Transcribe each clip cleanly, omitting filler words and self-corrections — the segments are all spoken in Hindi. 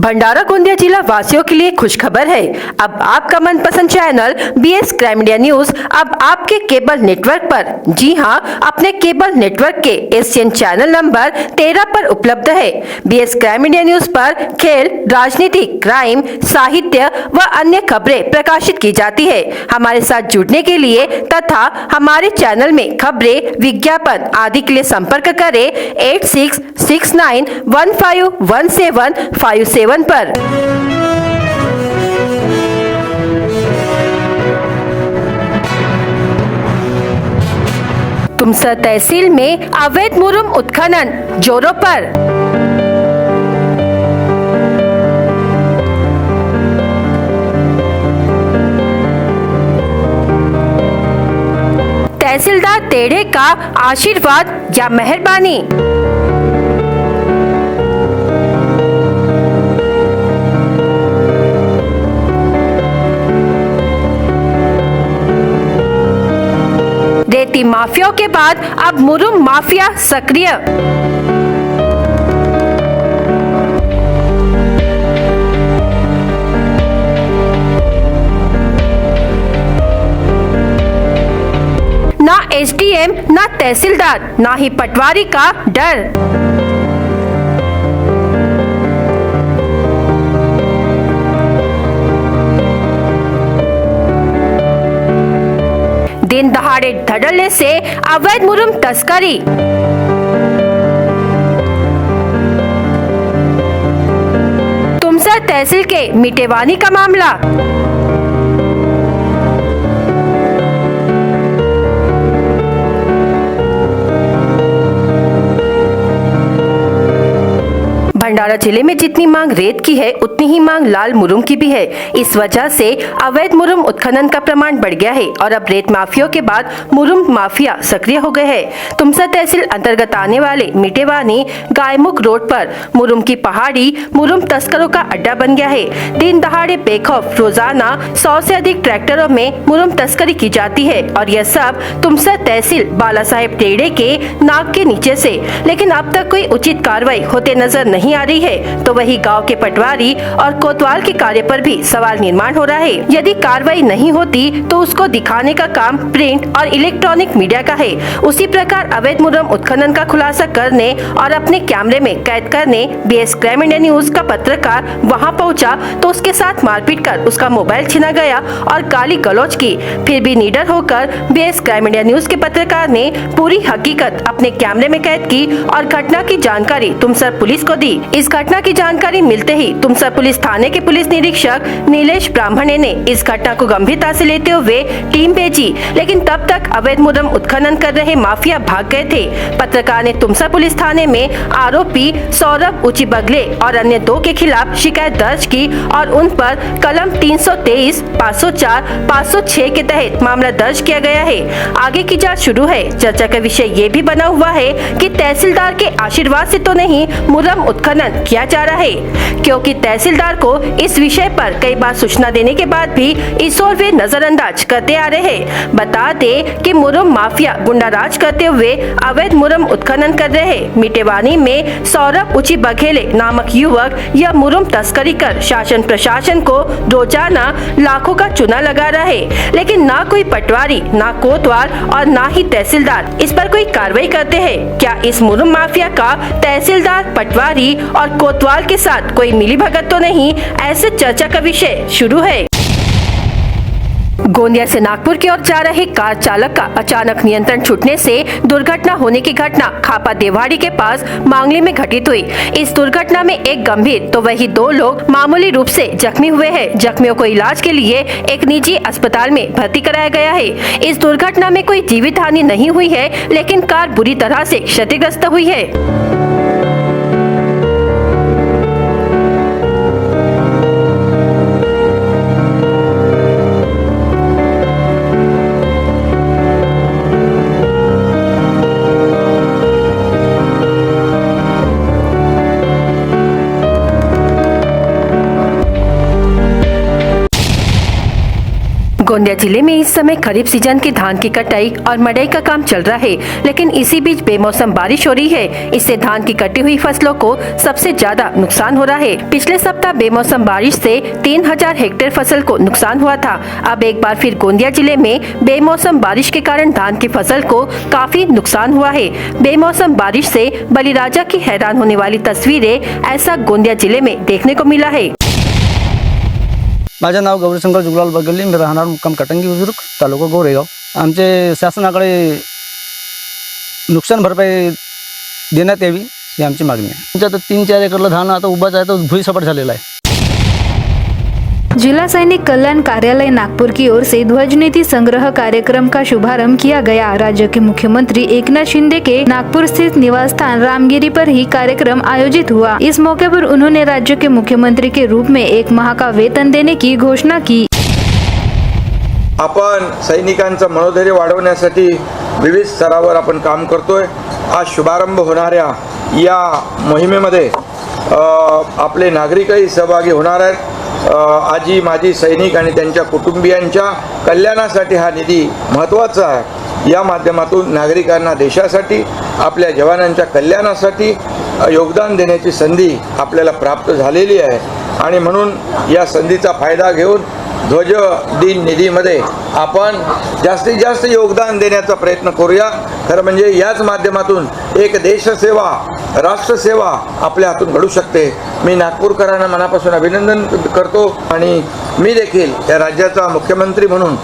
भंडारा गोंदिया जिला वासियों के लिए खुशखबर है। अब आपका मनपसंद channel BS crime India news अब आपके केबल नेटवर्क पर, जी हां, अपने केबल नेटवर्क के एशियन चैनल नंबर 13 पर उपलब्ध है। बीएस क्राइम इंडिया न्यूज पर खेल, राजनीति, क्राइम, साहित्य व अन्य खबरें प्रकाशित की जाती है। हमारे साथ जुड़ने के लिए तथा हमारे चैनल में खबरें, विज्ञापन आदि के लिए संपर्क करें 8669151757 पर। तुमसा तहसील में अवैध मुरुम उत्खनन जोरों पर। तहसीलदार टेढ़े का आशीर्वाद या मेहरबानी। रेती माफियाओं के बाद अब मुरुम माफिया सक्रिय। ना एसडीएम, ना तहसीलदार, ना ही पटवारी का डर। दिन दहाड़े धड़ल्ले से अवैध मुरुम तस्करी। तुमसर तहसील के मिटेवानी का मामला। भंडारा जिले में जितनी मांग रेत की है, उतनी ही मांग लाल मुरुम की भी है। इस वजह से अवैध मुरुम उत्खनन का प्रमाण बढ़ गया है और अब रेत माफियाओं के बाद मुरुम माफिया सक्रिय हो गए हैं। तुमसा तहसील अंतर्गत आने वाले मिटेवानी गायमुख रोड पर मुरुम की पहाड़ी मुरुम तस्करों का अड्डा बन गया है। दिन दहाड़े बेखौफ रोजाना 100 से अधिक ट्रैक्टरों में मुरुम तस्करी की जाती है और यह सब तुमसा तहसील बाला साहेब टेढ़े के नाक के नीचे से। लेकिन अब तक कोई उचित कार्रवाई होते नजर नहीं आ रही है, तो वही गांव के पटवारी और कोतवाल के कार्य पर भी सवाल निर्माण हो रहा है। यदि कार्रवाई नहीं होती तो उसको दिखाने का काम प्रिंट और इलेक्ट्रॉनिक मीडिया का है। उसी प्रकार अवैध मुरुम उत्खनन का खुलासा करने और अपने कैमरे में कैद करने बीएस क्राइम इंडिया न्यूज का पत्रकार वहां पहुंचा तो उसके साथ मारपीट कर उसका मोबाइल छीना गया और गाली गलौज की। फिर भी निडर होकर बीएस क्राइम इंडिया न्यूज के पत्रकार ने पूरी हकीकत अपने कैमरे में कैद की और घटना की जानकारी तुमसर पुलिस को दी। इस घटना की जानकारी मिलते ही तुमसर पुलिस थाने के पुलिस निरीक्षक नीलेश ब्राह्मणे ने इस घटना को गंभीरता से लेते हुए टीम भेजी, लेकिन तब तक अवैध मुरुम उत्खनन कर रहे माफिया भाग गए थे। पत्रकार ने तुमसर पुलिस थाने में आरोपी सौरभ उची बगले और अन्य 2 के खिलाफ शिकायत दर्ज की और उन पर कलम 323, 504, 506 के तहत मामला दर्ज किया गया है। आगे की जाँच शुरू है। चर्चा का विषय ये भी बना हुआ है कि तहसीलदार के आशीर्वाद से तो नहीं मुरुम उत्खनन किया जा रहा है, क्योंकि तहसीलदार को इस विषय पर कई बार सूचना देने के बाद भी इस ओर वे नजरअंदाज करते आ रहे हैं। बता दे कि मुरुम माफिया गुंडाराज करते हुए अवैध मुरुम उत्खनन कर रहे हैं। मिटेवानी में सौरभ उची बघेले नामक युवक यह मुरुम तस्करी कर शासन प्रशासन को रोजाना लाखों का चूना लगा रहा है, लेकिन ना कोई पटवारी, ना कोतवाल और ना ही तहसीलदार इस पर कोई कार्रवाई करते हैं। क्या इस मुरुम माफिया का तहसीलदार, पटवारी और कोतवाल के साथ कोई मिलीभगत तो नहीं? ऐसे चर्चा का विषय शुरू है। गोंदिया से नागपुर की ओर जा रहे कार चालक का अचानक नियंत्रण छूटने से दुर्घटना होने की घटना खापा देवाड़ी के पास मांगली में घटित हुई। इस दुर्घटना में एक गंभीर तो वही 2 लोग मामूली रूप से जख्मी हुए हैं। जख्मियों को इलाज के लिए एक निजी अस्पताल में भर्ती कराया गया है। इस दुर्घटना में कोई जीवित हानि नहीं हुई है, लेकिन कार बुरी तरह से क्षतिग्रस्त हुई है। गोंदिया जिले में इस समय खरीफ सीजन की धान की कटाई और मड़ाई का काम चल रहा है, लेकिन इसी बीच बेमौसम बारिश हो रही है। इससे धान की कटी हुई फसलों को सबसे ज्यादा नुकसान हो रहा है। पिछले सप्ताह बेमौसम बारिश से 3000 हेक्टेयर फसल को नुकसान हुआ था। अब एक बार फिर गोंदिया जिले में बेमौसम बारिश के कारण धान की फसल को काफी नुकसान हुआ है। बेमौसम बारिश से बलिराजा की हैरान होने वाली तस्वीरें ऐसा गोंदिया जिले में देखने को मिला है। माझे नाव गौरीशंकर जुगलाल बगली, मी राहणार मुक्काम कटंगी बुजुर्ग, तालुका गोरेगाव। आमचे शासनाकडे नुकसान भरपाई देण्यात यावी ही आमची मागणी आहे। आमच्या आता 3-4 एकरला धान आता उभाच आहे, तो भुईसपाट झालेला आहे। जिला सैनिक कल्याण कार्यालय नागपुर की ओर से ध्वज नीति संग्रह कार्यक्रम का शुभारंभ किया गया। राज्य के मुख्यमंत्री एकनाथ शिंदे के नागपुर स्थित निवास स्थान रामगिरी पर ही कार्यक्रम आयोजित हुआ। इस मौके पर उन्होंने राज्य के मुख्यमंत्री के रूप में 1 माह का वेतन देने की घोषणा की। आपण सैनिकांचं मनोधैर्य वाढवण्यासाठी विविध स्तरावर आपण काम करतोय। आज शुभारंभ होणाऱ्या या मोहिमेमध्ये आपले नागरिकही सहभागी होणार आहेत। आजी माजी सैनिक आणि त्यांच्या कुटुंबियांच्या कल्याणासाठी हा निधी महत्त्वाचा आहे। या माध्यमातून नागरिकांना देशासाठी आपल्या जवानांच्या कल्याणासाठी योगदान देण्याची संधी आपल्याला प्राप्त झालेली आहे आणि म्हणून या संधीचा फायदा घेऊन ध्वज दिन निधीमध्ये आपण जास्तीत जास्त योगदान देण्याचा प्रयत्न करूया। खरं म्हणजे याच माध्यमातून एक देशसेवा राष्ट्रसेवा आपल्या हातून घडू शकते। मी नागपूरकरांना मनापासून अभिनंदन करतो आणि मी देखील या राज्याचा मुख्यमंत्री म्हणून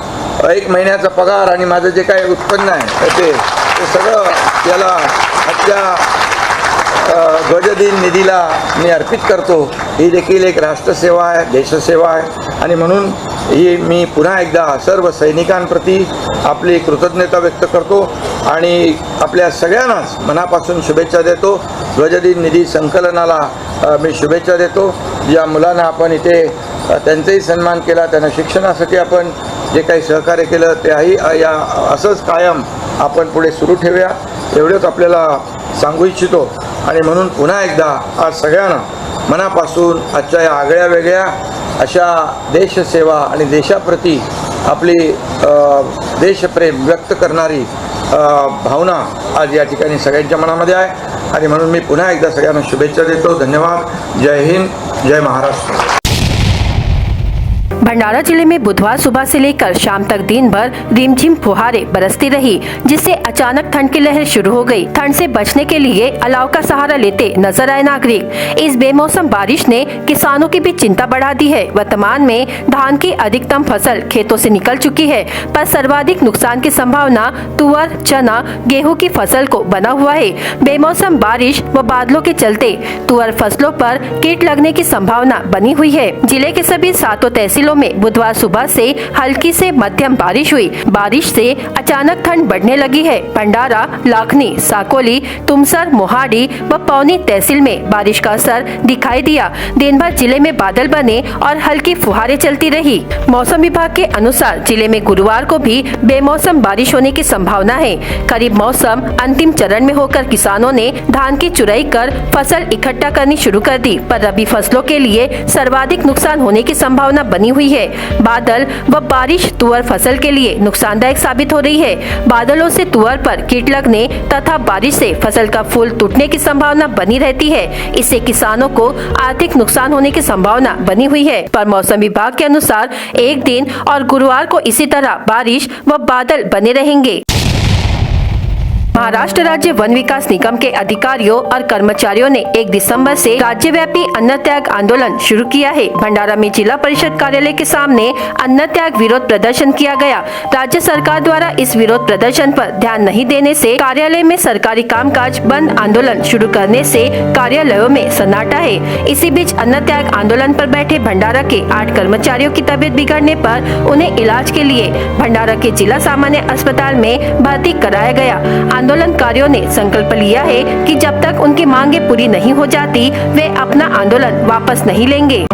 1 महिन्याचा पगार आणि माझं जे काही उत्पन्न आहे ते सगळं याला आजच्या ध्वजदिन निधीला मी अर्पित करतो। ही देखील एक राष्ट्रसेवा आहे, देशसेवा आहे आणि म्हणून ही मी पुन्हा एकदा सर्व सैनिकांप्रती आपली कृतज्ञता व्यक्त करतो आणि आपल्या सगळ्यांनाच मनापासून शुभेच्छा देतो। ध्वजदिन निधी संकलनाला मी शुभेच्छा देतो। ज्या मुलांना आपण इथे त्यांचाही सन्मान केला, त्यांना शिक्षणासाठी आपण जे काही सहकार्य केलं तेही या असंच कायम आपण पुढे सुरू ठेवूया एवढंच आपल्याला सांगू इच्छितो। आणि म्हणून पुन्हा एकदा आज सगळ्यांना मनापासून आजच्या या आगळ्या वेगळ्या अशा देशसेवा आणि देशाप्रती आपली देशप्रेम व्यक्त करणारी भावना आज या ठिकाणी सगळ्यांच्या मनामध्ये आहे आणि म्हणून मी पुन्हा एकदा सगळ्यांना शुभेच्छा देतो। धन्यवाद। जय हिंद, जय महाराष्ट्र। भंडारा जिले में बुधवार सुबह से लेकर शाम तक दिन भर रिमझिम फुहारें बरसती रही, जिससे अचानक ठंड की लहर शुरू हो गई। ठंड से बचने के लिए अलाव का सहारा लेते नजर आए नागरिक। इस बेमौसम बारिश ने किसानों की भी चिंता बढ़ा दी है। वर्तमान में धान की अधिकतम फसल खेतों से निकल चुकी है, पर सर्वाधिक नुकसान की संभावना तुअर, चना, गेहूं की फसल को बना हुआ है। बेमौसम बारिश व बादलों के चलते तुअर फसलों पर कीट लगने की संभावना बनी हुई है। जिले के सभी 7 तहसीलों में बुधवार सुबह से हल्की से मध्यम बारिश हुई। बारिश से अचानक ठंड बढ़ने लगी है। भंडारा, लाखनी, साकोली, तुमसर, मोहाड़ी व पौनी तहसील में बारिश का असर दिखाई दिया। दिन भर जिले में बादल बने और हल्की फुहारें चलती रही। मौसम विभाग के अनुसार जिले में गुरुवार को भी बेमौसम बारिश होने की संभावना है। खरीफ मौसम अंतिम चरण में होकर किसानों ने धान की चुराई कर फसल इकट्ठा करनी शुरू कर दी, पर रबी फसलों के लिए सर्वाधिक नुकसान होने की संभावना बनी हुई है। बादल व बारिश तुअर फसल के लिए नुकसानदायक साबित हो रही है। बादलों से तुअर पर कीट लगने तथा बारिश से फसल का फूल टूटने की संभावना बनी रहती है। इससे किसानों को आर्थिक नुकसान होने की संभावना बनी हुई है। पर मौसम विभाग के अनुसार एक दिन और गुरुवार को इसी तरह बारिश व बादल बने रहेंगे। महाराष्ट्र राज्य वन विकास निगम के अधिकारियों और कर्मचारियों ने 1 दिसंबर से राज्यव्यापी अन्न त्याग आंदोलन शुरू किया है। भंडारा में जिला परिषद कार्यालय के सामने अन्न त्याग विरोध प्रदर्शन किया गया। राज्य सरकार द्वारा इस विरोध प्रदर्शन पर ध्यान नहीं देने से कार्यालय में सरकारी कामकाज बंद आंदोलन शुरू करने से कार्यालयों में सन्नाटा है। इसी बीच अन्न त्याग आंदोलन पर बैठे भंडारा के 8 कर्मचारियों की तबीयत बिगड़ने पर उन्हें इलाज के लिए भंडारा के जिला सामान्य अस्पताल में भर्ती कराया गया। आंदोलनकारियों ने संकल्प लिया है कि जब तक उनकी मांगें पूरी नहीं हो जाती, वे अपना आंदोलन वापस नहीं लेंगे।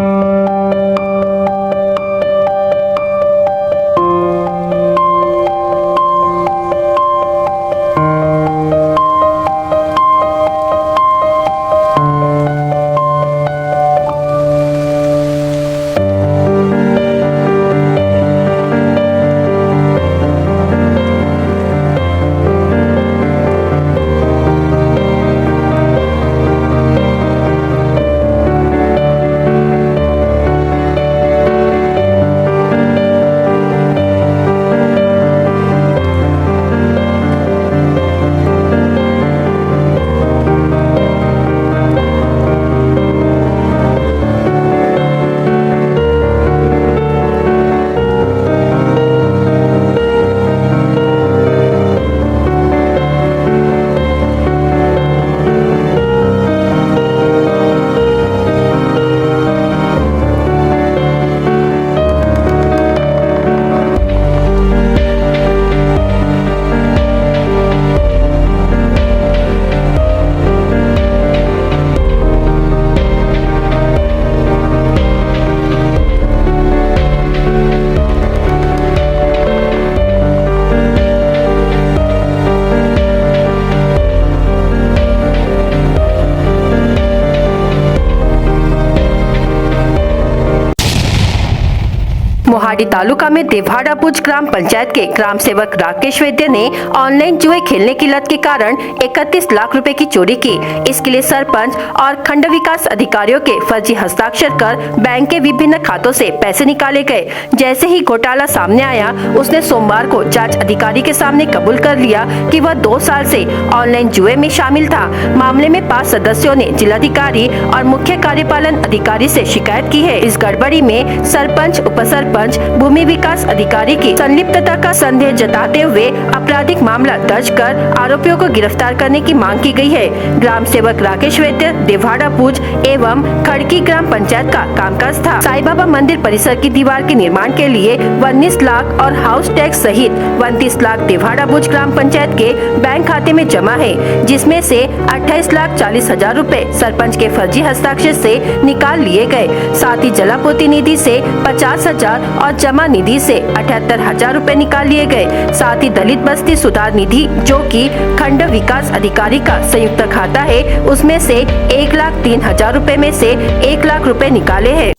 मोहाडी तालुका में देवाड़ाबुज ग्राम पंचायत के ग्राम सेवक राकेश वैद्य ने ऑनलाइन जुए खेलने की लत के कारण 31 लाख रुपए की चोरी की। इसके लिए सरपंच और खंड विकास अधिकारियों के फर्जी हस्ताक्षर कर बैंक के विभिन्न खातों से पैसे निकाले गए। जैसे ही घोटाला सामने आया, उसने सोमवार को जांच अधिकारी के सामने कबूल कर लिया कि वह 2 साल से ऑनलाइन जुए में शामिल था। मामले में 5 सदस्यों ने जिलाधिकारी और मुख्य कार्यपालन अधिकारी से शिकायत की है। इस गड़बड़ी में सरपंच, उपसरपंच, भूमि विकास अधिकारी की संलिप्तता का संदेह जताते हुए आपराधिक मामला दर्ज कर आरोपियों को गिरफ्तार करने की मांग की गई है। ग्राम सेवक राकेश वैद्य देवाड़ाबुज एवं खड़की ग्राम पंचायत का कामकाज था। साईं बाबा मंदिर परिसर की दीवार के निर्माण के लिए 19 लाख और हाउस टैक्स सहित 29 लाख देवाड़ाबुज ग्राम पंचायत के बैंक खाते में जमा है, जिसमें से 28,40,000 रुपए सरपंच के फर्जी हस्ताक्षर से निकाल लिए गए। साथ ही जलापूर्ति निधि से 50,000 और जमा निधि से 78,000 रुपए निकाल लिए गए। साथ ही दलित बस्ती सुधार निधि, जो कि खंड विकास अधिकारी का संयुक्त खाता है, उसमें से 1,03,000 रुपए में से 1 लाख रुपए निकाले हैं।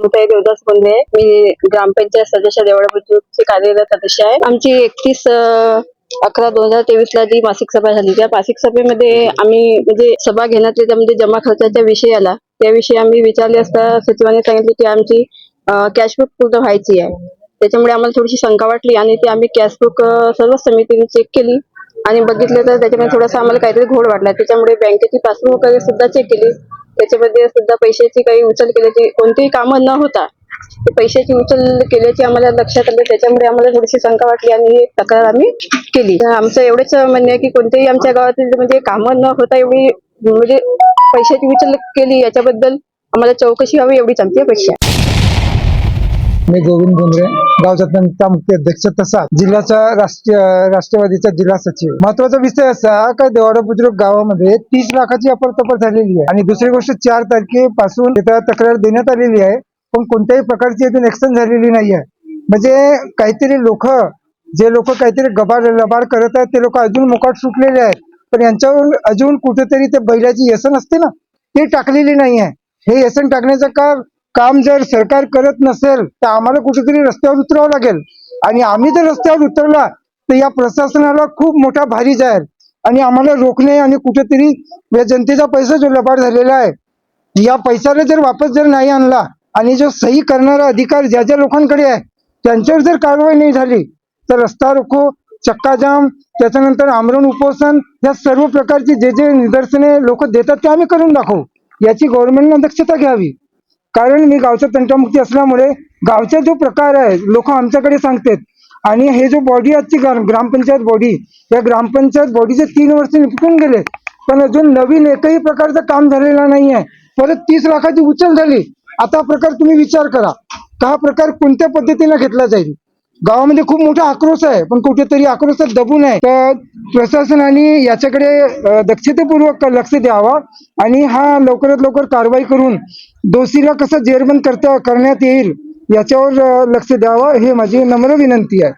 देवदास बोंद्रे, मी ग्रामपंचायत सदस्य देवाड़ाबुजचे कार्यरत सदस्य आहे। आमची 31/11/2023 ला जी मासिक सभा झाली, त्या मासिक सभेमध्ये आम्ही म्हणजे सभा घेण्यात येत्या म्हणजे जमा खर्चाच्या विषय आला, त्याविषयी आम्ही विचारले असता सचिवांनी सांगितले की आमची कॅशबुक पूर्ण व्हायची आहे। त्याच्यामुळे आम्हाला थोडीशी शंका वाटली आणि ती आम्ही कॅशबुक सर्व समितीने चेक केली आणि बघितलं तर त्याच्यामध्ये थोडासा आम्हाला काहीतरी घोळ वाटला। त्याच्यामुळे बँकेची पासबुक वगैरे सुद्धा चेक केली, त्याच्यामध्ये सुद्धा पैशाची काही उचल केल्याची कोणतीही कामं न होता पैशाची उचल केल्याची आम्हाला लक्षात आलं। त्याच्यामुळे आम्हाला थोडीशी शंका वाटली आणि ही तक्रार आम्ही केली। आमचं एवढंच म्हणणं आहे की कोणतेही आमच्या गावातील म्हणजे कामं न होता एवढी म्हणजे पैशाची उचल केली, याच्याबद्दल आम्हाला चौकशी व्हावी एवढीच आमची अपेक्षा आहे। मी गोविंद बोंद्रे, गावचा तंटा मुख्य अध्यक्ष तसा जिल्ह्याचा राष्ट्रवादीचा जिल्हा सचिव। महत्वाचा विषय असा का देवाड़ाबुज गावामध्ये 30 लाखाची अफरातफर झालेली आहे आणि दुसरी गोष्ट 4 तारखेपासून तक्रार देण्यात आलेली आहे, पण कोणत्याही प्रकारची यातून ऍक्शन झालेली नाही आहे। म्हणजे काहीतरी जे लोक काहीतरी लबाड करत आहेत ते लोक अजून मोकाट सुटलेले आहेत, पण यांच्यावर अजून कुठेतरी ते बैलाची व्यसन असते ना, ते टाकलेली नाही आहे। हे व्यसन टाकण्याचं काम जर सरकार करत नसेल तर आम्हाला कुठेतरी रस्त्यावर उतरावं लागेल आणि आम्ही जर रस्त्यावर उतरला तर या प्रशासनाला खूप मोठा भारी जाईल आणि आम्हाला रोखणे आणि कुठेतरी या जनतेचा पैसा जो लबाड झालेला आहे, या पैशाला जर वापस जर नाही आणला आणि जो सही करणारा अधिकार ज्या लोकांकडे आहे त्यांच्यावर जर कारवाई नाही झाली तर रस्ता रोको, चक्काजाम, त्याच्यानंतर आमरण उपोषण, या सर्व प्रकारची जे निदर्शने लोक देतात ते आम्ही करून दाखवू। याची गव्हर्नमेंटने दक्षता घ्यावी, कारण मी गावचा तंटामुक्ती असल्यामुळे गावचा जो प्रकार आहे लोक आमच्याकडे सांगतात आणि हे जो बॉडी आजची ग्रामपंचायत बॉडी, या ग्रामपंचायत बॉडीचे 3 वर्ष निपटून गेले, पण अजून नवीन एकही प्रकारचं काम झालेलं नाही आहे। परत 30 लाखाची उचल झाली। आता प्रकार तुम्ही विचार करा का हा प्रकार कोणत्या पद्धतीने घेतला जाईल। गावामध्ये खूप मोठा आक्रोश आहे, पण कुठेतरी आक्रोशात दबून आहे। तर प्रशासनाने याच्याकडे दक्षतेपूर्वक लक्ष द्यावा आणि हा लवकरात लवकर कारवाई करून दोषीला कसं जेरबंद करण्यात येईल याच्यावर लक्ष द्यावं, हे माझी नम्र विनंती आहे।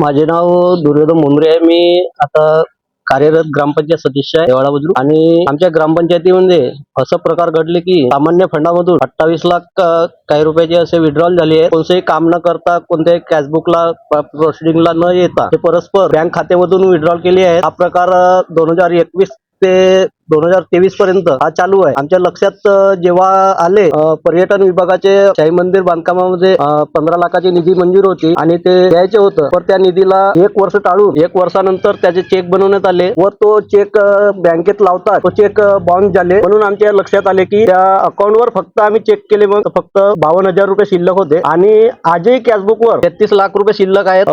माझे नाव दुर्योधन बोंद्रे आहे। मी आता कार्यरत ग्रामपंचायत सदस्य आहे देवाड़ाबुज आणि आमच्या ग्रामपंचायतीमध्ये असं प्रकार घडले की सामान्य फंडामधून 28 लाख काही रुपयाचे असे विड्रॉल झाले आहे। कोणतेही काम न करता, कोणत्याही कॅशबुकला प्रोसिडिंगला न येता ते परस्पर बँक खात्यामधून विड्रॉल केले आहेत। हा प्रकार 2021 ते 2023 पर्यंत हा चालू आहे। आमच्या लक्षात जेव्हा आले पर्यटन विभागाचे शाही मंदिर बांधकामामध्ये 15 लाखाची निधी मंजूर होती आणि ते द्यायचे होतं, पण त्या निधीला 1 वर्ष टाळून 1 वर्षानंतर त्याचे चेक बनवण्यात आले व तो चेक बँकेत लावतात तो चेक बाउन्स झाले। म्हणून आमच्या लक्षात आले की त्या अकाउंटवर फक्त आम्ही चेक केले, मग फक्त 52,000 रुपये शिल्लक होते आणि आजही कॅशबुकवर 33 लाख रुपये शिल्लक आहेत।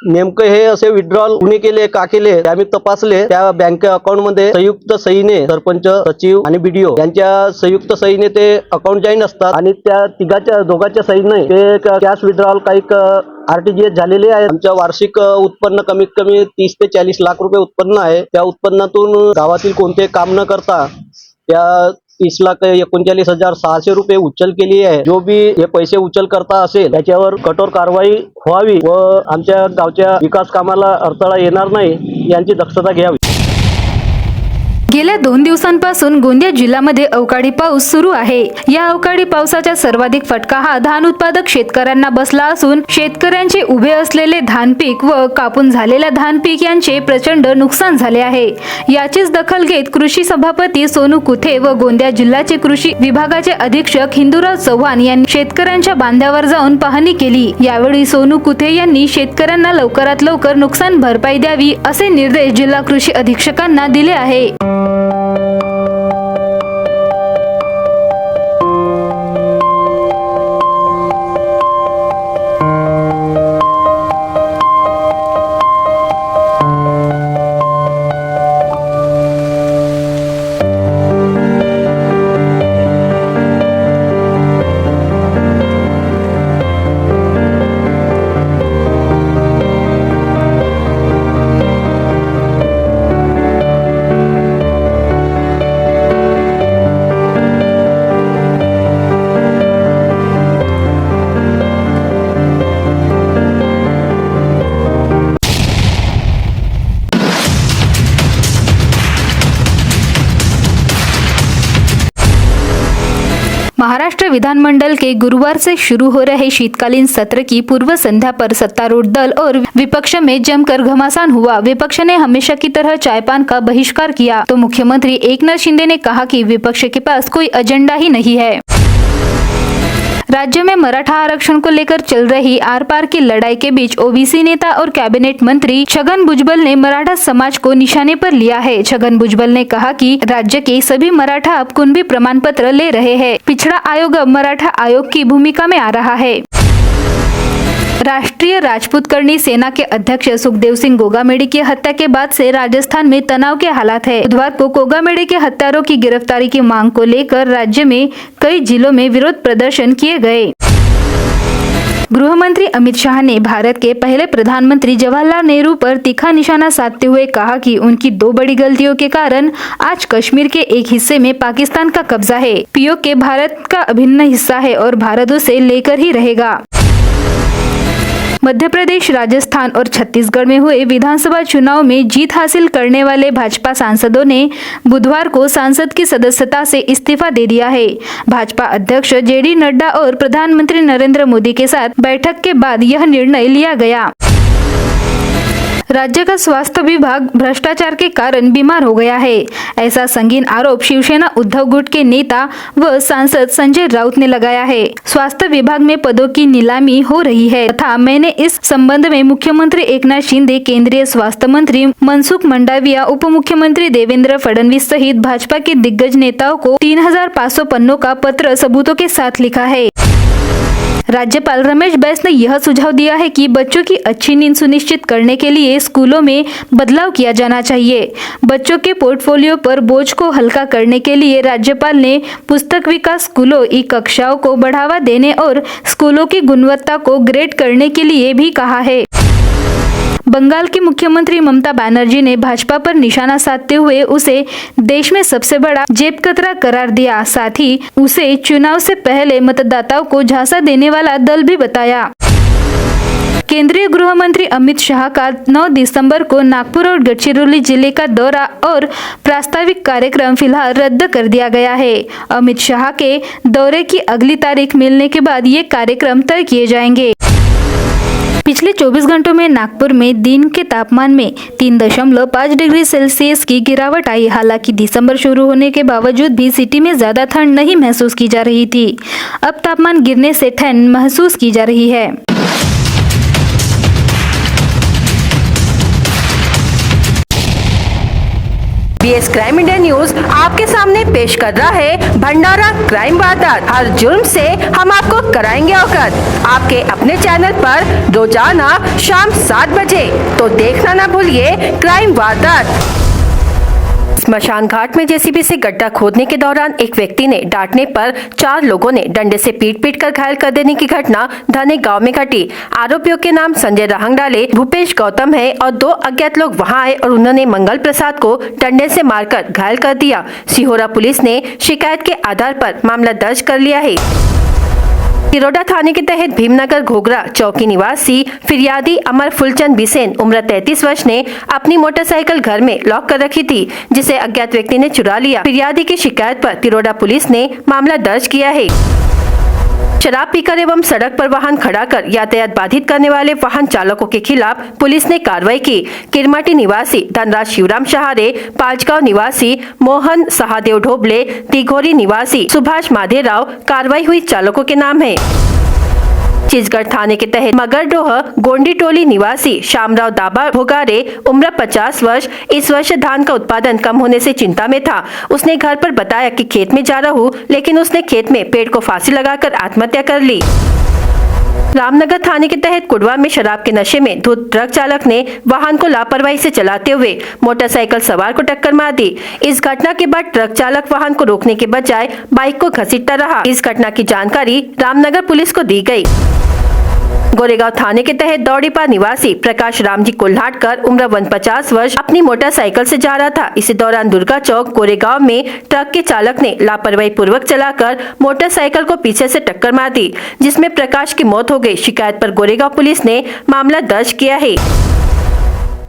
नेमकं हे असे विड्रॉल कुणी केले, का केले ते आम्ही तपासले। त्या बँक अकाउंट मध्ये संयुक्त सहीने सरपंच, सचिव आणि बीडीओ यांच्या संयुक्त सहीने ते अकाउंट जॉईन असतात आणि त्या दोघांच्या सहीने ते कॅश विड्रॉल काही RTGS झालेले आहे। आमच्या वार्षिक उत्पन्न कमीत कमी 30 ते 40 लाख रुपये उत्पन्न आहे। त्या उत्पन्नातून गावातील कोणते काम न करता त्या 30,39,600 रुपये उचल केली आहे। जो भी हे पैसे उचल करता असेल त्याच्यावर कठोर कारवाई व्हावी व आमच्या गावच्या विकास कामाला अडथळा येणार नाही यांची दक्षता घ्यावी। गेल्या 2 दिवसांपासून गोंदिया जिल्ह्यामध्ये अवकाळी पाऊस सुरू आहे। या अवकाळी पावसाचा सर्वाधिक फटका हा धान उत्पादक शेतकऱ्यांना बसला असून शेतकऱ्यांचे उभे असलेले धान पीक व कापून झालेल्या धान पीक यांचे प्रचंड नुकसान झाले आहे। याचीच दखल घेत कृषी सभापती सोनू कुथे व गोंदिया जिल्ह्याचे कृषी विभागाचे अधीक्षक हिंदुराव चव्हाण यांनी शेतकऱ्यांच्या बांधावर जाऊन पाहणी केली। यावेळी सोनू कुथे यांनी शेतकऱ्यांना लवकरात लवकर नुकसान भरपाई द्यावी असे निर्देश जिल्हा कृषी अधीक्षकांना दिले आहे। महाराष्ट्र विधानमंडल के गुरुवार से शुरू हो रहे शीतकालीन सत्र की पूर्व संध्या पर सत्तारूढ़ दल और विपक्ष में जमकर घमासान हुआ। विपक्ष ने हमेशा की तरह चायपान का बहिष्कार किया तो मुख्यमंत्री एकनाथ शिंदे ने कहा कि विपक्ष के पास कोई एजेंडा ही नहीं है। राज्य में मराठा आरक्षण को लेकर चल रही आर पार की लड़ाई के बीच ओबीसी नेता और कैबिनेट मंत्री छगन भुजबल ने मराठा समाज को निशाने पर लिया है। छगन भुजबल ने कहा कि राज्य के सभी मराठा अब कुणबी प्रमाण पत्र ले रहे हैं। पिछड़ा आयोग अब मराठा आयोग की भूमिका में आ रहा है। राष्ट्रीय राजपूत करनी सेना के अध्यक्ष सुखदेव सिंह गोगामेडी की हत्या के बाद से राजस्थान में तनाव के हालात है। बुधवार को गोगामेडी के हत्यारों की गिरफ्तारी की मांग को लेकर राज्य में कई जिलों में विरोध प्रदर्शन किए गए। गृह मंत्री अमित शाह ने भारत के पहले प्रधानमंत्री जवाहरलाल नेहरू पर तीखा निशाना साधते हुए कहा कि उनकी 2 बड़ी गलतियों के कारण आज कश्मीर के एक हिस्से में पाकिस्तान का कब्जा है। पीओके भारत का अभिन्न हिस्सा है और भारत उसे लेकर ही रहेगा। मध्य प्रदेश, राजस्थान और छत्तीसगढ़ में हुए विधानसभा चुनाव में जीत हासिल करने वाले भाजपा सांसदों ने बुधवार को सांसद की सदस्यता से इस्तीफा दे दिया है। भाजपा अध्यक्ष जेडी नड्डा और प्रधानमंत्री नरेंद्र मोदी के साथ बैठक के बाद यह निर्णय लिया गया। राज्य का स्वास्थ्य विभाग भ्रष्टाचार के कारण बीमार हो गया है, ऐसा संगीन आरोप शिवसेना उद्धव गुट के नेता व सांसद संजय राउत ने लगाया है। स्वास्थ्य विभाग में पदों की नीलामी हो रही है तथा मैंने इस संबंध में मुख्यमंत्री एकनाथ शिंदे, केंद्रीय स्वास्थ्य मंत्री मनसुख मंडाविया, उप मुख्यमंत्री देवेंद्र फडणवीस सहित भाजपा के दिग्गज नेताओं को 3500 पन्नों का पत्र सबूतों के साथ लिखा है। राज्यपाल रमेश बैस ने यह सुझाव दिया है कि बच्चों की अच्छी नींद सुनिश्चित करने के लिए स्कूलों में बदलाव किया जाना चाहिए। बच्चों के पोर्टफोलियो पर बोझ को हल्का करने के लिए राज्यपाल ने पुस्तक विकास, स्कूलों, ई कक्षाओं को बढ़ावा देने और स्कूलों की गुणवत्ता को ग्रेड करने के लिए भी कहा है। बंगाल की मुख्यमंत्री ममता बनर्जी ने भाजपा पर निशाना साधते हुए उसे देश में सबसे बड़ा जेब कतरा करार दिया। साथ ही उसे चुनाव से पहले मतदाताओं को झांसा देने वाला दल भी बताया। केंद्रीय गृह मंत्री अमित शाह का 9 दिसंबर को नागपुर और गढ़चिरौली जिले का दौरा और प्रास्ताविक कार्यक्रम फिलहाल रद्द कर दिया गया है। अमित शाह के दौरे की अगली तारीख मिलने के बाद ये कार्यक्रम तय किए जाएंगे। पिछले 24 घंटों में नागपुर में दिन के तापमान में 3.5 डिग्री सेल्सियस की गिरावट आई। हालांकि दिसंबर शुरू होने के बावजूद भी सिटी में ज्यादा ठंड नहीं महसूस की जा रही थी। अब तापमान गिरने से ठंड महसूस की जा रही है। बीएस क्राइम इंडिया न्यूज आपके सामने पेश कर रहा है भंडारा क्राइम वारदात। हर जुर्म से हम आपको कराएंगे अवगत। आपके अपने चैनल पर रोजाना शाम 7 बजे, तो देखना ना भूलिए क्राइम वारदात। स्मशान घाट में जेसीबी से गड्ढा खोदने के दौरान एक व्यक्ति ने डांटने पर 4 लोगों ने डंडे से पीट कर घायल कर देने की घटना धने गांव में घटी। आरोपियों के नाम संजय राहंगडाले, भूपेश गौतम है और 2 अज्ञात लोग वहां आए और उन्होंने मंगल प्रसाद को डंडे से मारकर घायल कर दिया। सिहोरा पुलिस ने शिकायत के आधार पर मामला दर्ज कर लिया है। तिरोडा थाने के तहत भीमनगर घोगरा चौकी निवासी फिरियादी अमर फुलचंद बिसेन उम्र 33 वर्ष ने अपनी मोटरसाइकिल घर में लॉक कर रखी थी, जिसे अज्ञात व्यक्ति ने चुरा लिया। फिरियादी की शिकायत पर तिरोडा पुलिस ने मामला दर्ज किया है। शराब पीकर एवं सड़क पर वाहन खड़ा कर यातायात बाधित करने वाले वाहन चालकों के खिलाफ पुलिस ने कार्रवाई की। किरमाटी निवासी धनराज शिवराम शहारे, पांचगांव निवासी मोहन सहादेव ढोबले, दिघोरी निवासी सुभाष माधेराव कार्रवाई हुई चालकों के नाम है। छत्तीसगढ़ थाने के तहत मगरडोह गोंडी टोली निवासी शामराव दाबा भोगारे उम्र 50 वर्ष इस वर्ष धान का उत्पादन कम होने से चिंता में था। उसने घर पर बताया कि खेत में जा रहा हूँ, लेकिन उसने खेत में पेड़ को फांसी लगाकर आत्महत्या कर ली। रामनगर थाने के तहत कुडवा में शराब के नशे में धुत ट्रक चालक ने वाहन को लापरवाही से चलाते हुए मोटरसाइकिल सवार को टक्कर मार दी। इस घटना के बाद ट्रक चालक वाहन को रोकने के बजाय बाइक को घसीटता रहा। इस घटना की जानकारी रामनगर पुलिस को दी गई। गोरेगांव थाने के तहत दौड़ीपा निवासी प्रकाश रामजी कोल्हाटकर उम्र 50 वर्ष अपनी मोटरसाइकिल से जा रहा था। इसी दौरान दुर्गा चौक गोरेगांव में ट्रक के चालक ने लापरवाही पूर्वक चलाकर मोटरसाइकिल को पीछे से टक्कर मार दी, जिसमें प्रकाश की मौत हो गई। शिकायत पर गोरेगांव पुलिस ने मामला दर्ज किया है।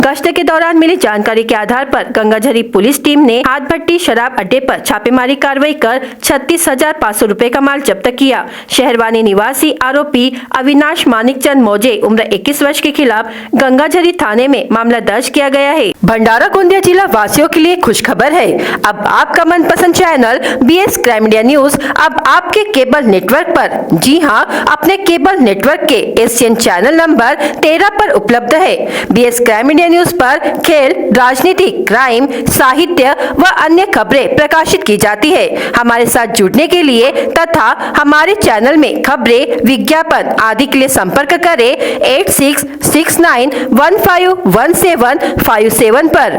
गश्त के दौरान मिली जानकारी के आधार पर गंगाझरी पुलिस टीम ने हाथ भट्टी शराब अड्डे पर छापेमारी कार्रवाई कर 36,500 रुपए का माल जब्त किया। शहरवानी निवासी आरोपी अविनाश मानिकचंद मौजे उम्र 21 वर्ष के खिलाफ गंगाझरी थाने में मामला दर्ज किया गया है। भंडारा गोंदिया जिला वासियों के लिए खुशखबर है। अब आपका मनपसंद channel BS crime India news अब आपके केबल नेटवर्क पर, जी हाँ, अपने केबल नेटवर्क के एशियन चैनल नंबर 13 पर उपलब्ध है। BS क्राइम इंडिया न्यूज पर खेल, राजनीति, क्राइम, साहित्य व अन्य खबरें प्रकाशित की जाती है। हमारे साथ जुड़ने के लिए तथा हमारे चैनल में खबरें, विज्ञापन आदि के लिए संपर्क करें 8669151757 पर।